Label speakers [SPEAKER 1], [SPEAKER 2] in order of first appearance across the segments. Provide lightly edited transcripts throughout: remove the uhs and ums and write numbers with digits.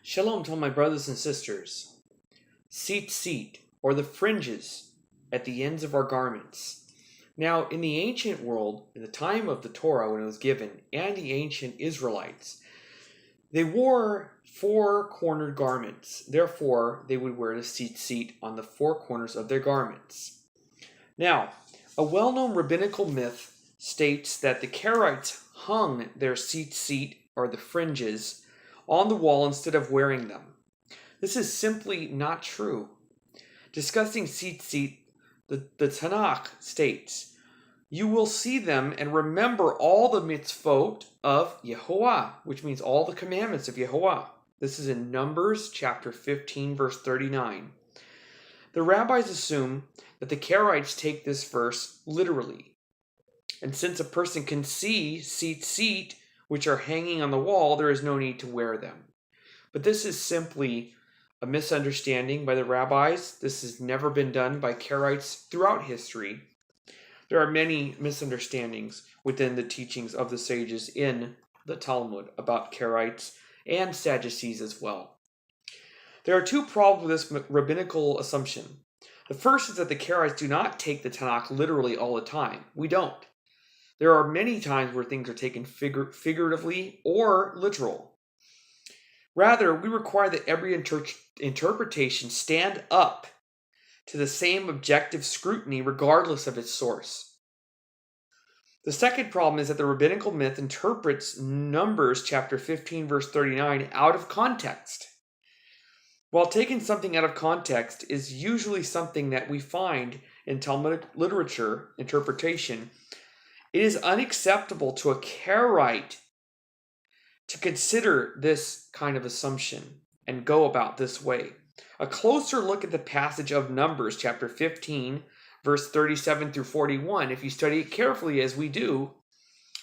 [SPEAKER 1] Shalom to all my brothers and sisters. Tzit Tzit, or the fringes at the ends of our garments. Now, in the ancient world, in the time of the Torah when it was given, and the ancient Israelites, they wore four-cornered garments. Therefore, they would wear the Tzit Tzit on the four corners of their garments. Now, a well-known rabbinical myth states that the Karaites hung their Tzit Tzit, or the fringes, on the wall instead of wearing them. This is simply not true. Discussing Tzit Tzit, the Tanakh states, "You will see them and remember all the mitzvot of Yehovah," which means all the commandments of Yehovah. This is in Numbers chapter 15, verse 39. The rabbis assume that the Karaites take this verse literally. And since a person can see Tzit Tzit, which are hanging on the wall, there is no need to wear them. But this is simply a misunderstanding by the rabbis. This has never been done by Karaites throughout history. There are many misunderstandings within the teachings of the sages in the Talmud about Karaites and Sadducees as well. There are two problems with this rabbinical assumption. The first is that the Karaites do not take the Tanakh literally all the time. We don't. There are many times where things are taken figuratively or literal. Rather, we require that every interpretation stand up to the same objective scrutiny regardless of its source. The second problem is that the rabbinical myth interprets Numbers chapter 15 verse 39 out of context. While taking something out of context is usually something that we find in Talmudic literature interpretation, it is unacceptable to a Karaite to consider this kind of assumption and go about this way. A closer look at the passage of Numbers chapter 15, verse 37 through 41, if you study it carefully as we do,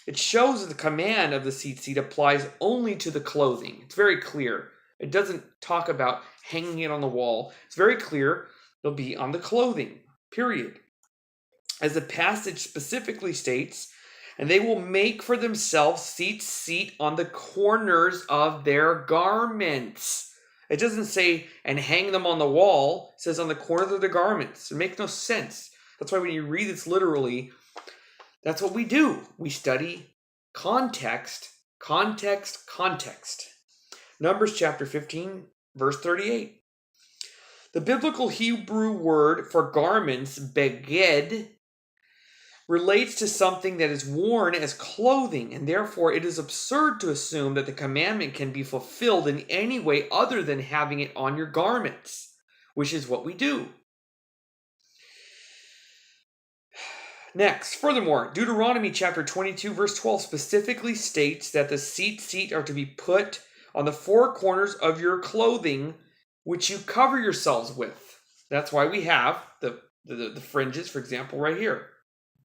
[SPEAKER 1] it shows that the command of the Tzit Tzit applies only to the clothing. It's very clear. It doesn't talk about hanging it on the wall. It's very clear it'll be on the clothing, period. As the passage specifically states, "And they will make for themselves Tzit Tzit on the corners of their garments." It doesn't say, "and hang them on the wall." It says on the corners of their garments. It makes no sense. That's why when you read this literally, that's what we do. We study context, context, context. Numbers chapter 15, verse 38. The biblical Hebrew word for garments, beged, relates to something that is worn as clothing, and therefore it is absurd to assume that the commandment can be fulfilled in any way other than having it on your garments, which is what we do. Next, furthermore, Deuteronomy chapter 22, verse 12 specifically states that the Tzit Tzit are to be put on the four corners of your clothing, which you cover yourselves with. That's why we have the fringes, for example, right here.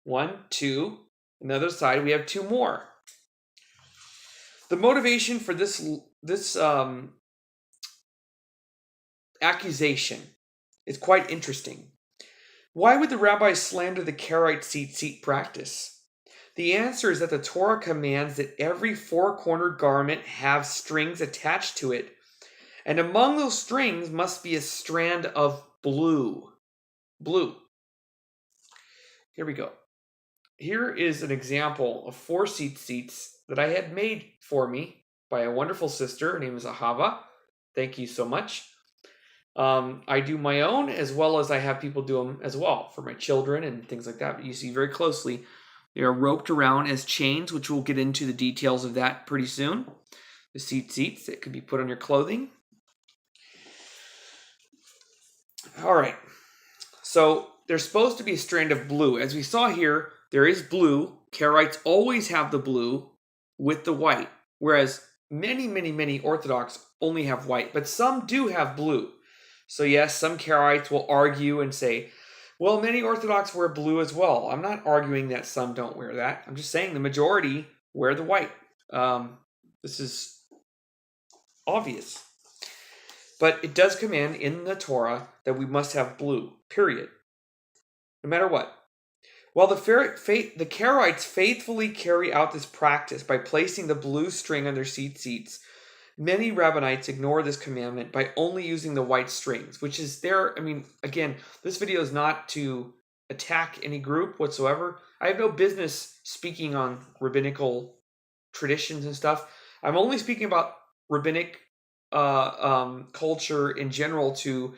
[SPEAKER 1] 1, 2, on the other side we have 2 more. The motivation for this accusation is quite interesting. Why would the rabbis slander the Karaite Tzit Tzit practice? The answer is that the Torah commands that every four-cornered garment have strings attached to it, and among those strings must be a strand of blue. Blue. Here we go. Here is an example of 4 Tzit Tzits that I had made for me by a wonderful sister. Her name is Ahava. Thank you so much. I do my own as well as I have people do them as well for my children and things like that. But you see very closely, they are roped around as chains, which we'll get into the details of that pretty soon. The Tzit Tzits that could be put on your clothing. All right. So there's supposed to be a strand of blue. As we saw here, there is blue. Karaites always have the blue with the white, whereas many Orthodox only have white, but some do have blue. So yes, some Karaites will argue and say, well, many Orthodox wear blue as well. I'm not arguing that some don't wear that. I'm just saying the majority wear the white. This is obvious. But it does command in the Torah that we must have blue, period. No matter what. While the Karaites faithfully carry out this practice by placing the blue string on their Tzit Tzits, Many rabbinites ignore this commandment by only using the white strings, which is there. I mean, again, this video is not to attack any group whatsoever. I have no business speaking on rabbinical traditions and stuff. I'm only speaking about rabbinic culture in general to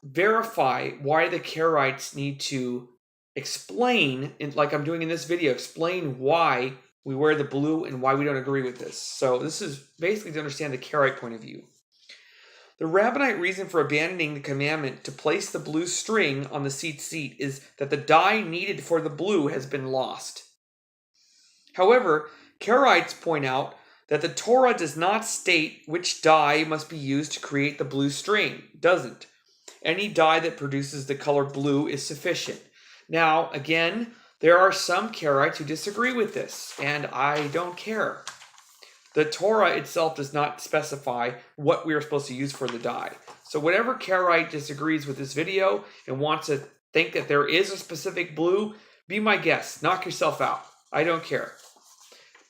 [SPEAKER 1] verify why the Karaites need to explain, like I'm doing in this video, explain why we wear the blue and why we don't agree with this. So this is basically to understand the Karaite point of view. The rabbinite reason for abandoning the commandment to place the blue string on the Tzit Tzit is that the dye needed for the blue has been lost. However, Karaites point out that the Torah does not state which dye must be used to create the blue string. It doesn't. Any dye that produces the color blue is sufficient. Now, again, there are some Karaites who disagree with this, and I don't care. The Torah itself does not specify what we are supposed to use for the dye. So whatever Karaite disagrees with this video and wants to think that there is a specific blue, be my guest. Knock yourself out. I don't care.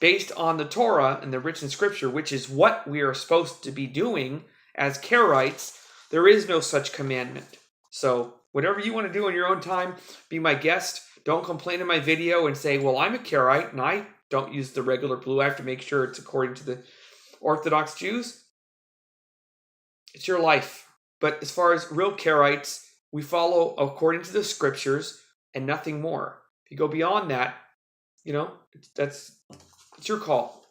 [SPEAKER 1] Based on the Torah and the written scripture, which is what we are supposed to be doing as Karaites, there is no such commandment. So whatever you want to do in your own time, be my guest. Don't complain in my video and say, well, I'm a Karaite and I don't use the regular blue. I have to make sure it's according to the Orthodox Jews. It's your life. But as far as real Karaites, we follow according to the scriptures and nothing more. If you go beyond that, it's your call.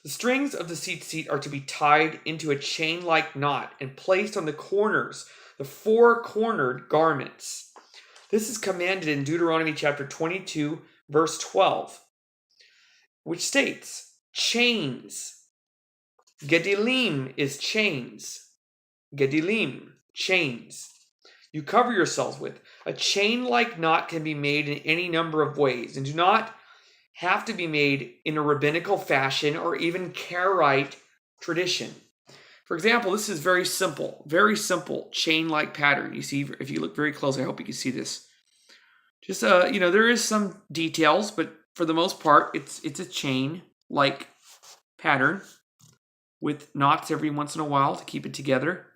[SPEAKER 1] The strings of the Tzit Tzit are to be tied into a chain-like knot and placed on the corners, the four-cornered garments. This is commanded in Deuteronomy chapter 22, verse 12, which states, chains. Gedilim is chains. Gedilim, chains. You cover yourselves with. A chain-like knot can be made in any number of ways and do not have to be made in a rabbinical fashion or even Karaite tradition. For example, this is very simple chain-like pattern. You see, if you look very closely, I hope you can see this. Just, there is some details, but for the most part, it's a chain-like pattern with knots every once in a while to keep it together.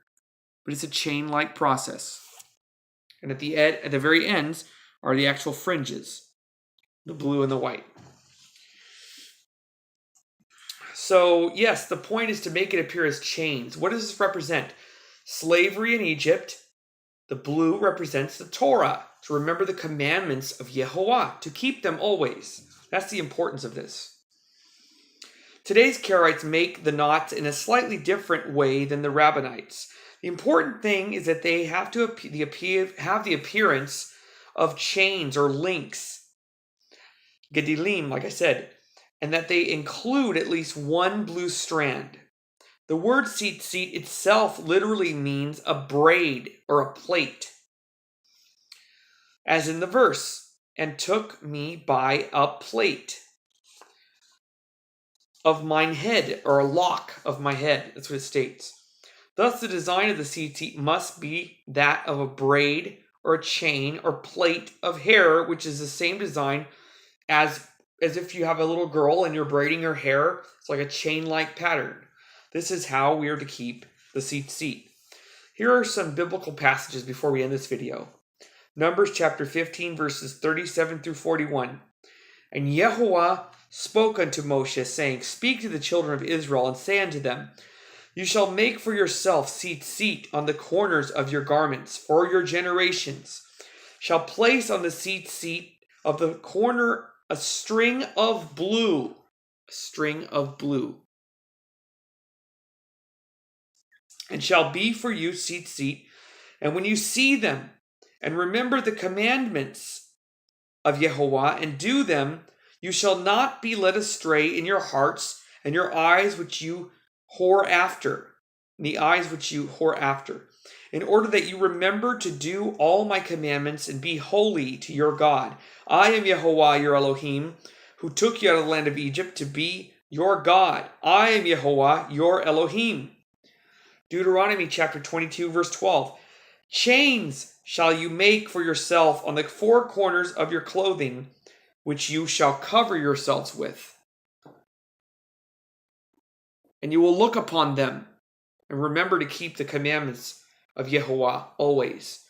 [SPEAKER 1] But it's a chain-like process. And at the very ends are the actual fringes, the blue and the white. So, yes, the point is to make it appear as chains. What does this represent? Slavery in Egypt. The blue represents the Torah, to remember the commandments of Yehovah, to keep them always. That's the importance of this. Today's Karaites make the knots in a slightly different way than the Rabbinites. The important thing is that they have to have the appearance of chains or links, gedilim, like I said, and that they include at least one blue strand. The word Tzit Tzit itself literally means a braid or a plait. As in the verse, and took me by a plait of mine head, or a lock of my head. That's what it states. Thus, the design of the Tzit Tzit must be that of a braid or a chain or plait of hair, which is the same design as if you have a little girl and you're braiding her hair. It's like a chain-like pattern. This is how we are to keep the Tzit Tzit. Here are some biblical passages before we end this video. Numbers chapter 15, verses 37 through 41. And Yehovah spoke unto Moshe, saying, Speak to the children of Israel, and say unto them, You shall make for yourself Tzit Tzit on the corners of your garments, for your generations. Shall place on the Tzit Tzit of the corner a string of blue. A string of blue. And shall be for you Tzit Tzit. And when you see them, and remember the commandments of Yehovah, and do them, you shall not be led astray in your hearts, and your eyes which you whore after. The eyes which you whore after. In order that you remember to do all my commandments, and be holy to your God. I am Yehovah your Elohim, who took you out of the land of Egypt to be your God. I am Yehovah your Elohim. Deuteronomy chapter 22, verse 12. Chains shall you make for yourself on the four corners of your clothing, which you shall cover yourselves with. and you will look upon them and remember to keep the commandments of Yehovah always.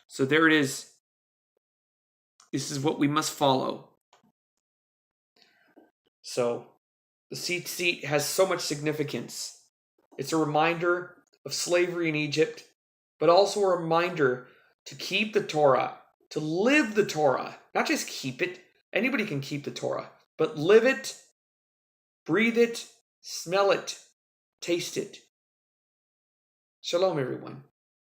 [SPEAKER 1] So there it is. This is what we must follow. So the Tzit Tzit has so much significance. It's a reminder of slavery in Egypt, but also a reminder to keep the Torah, to live the Torah, not just keep it. Anybody can keep the Torah, but live it, breathe it, smell it, taste it. Shalom, everyone.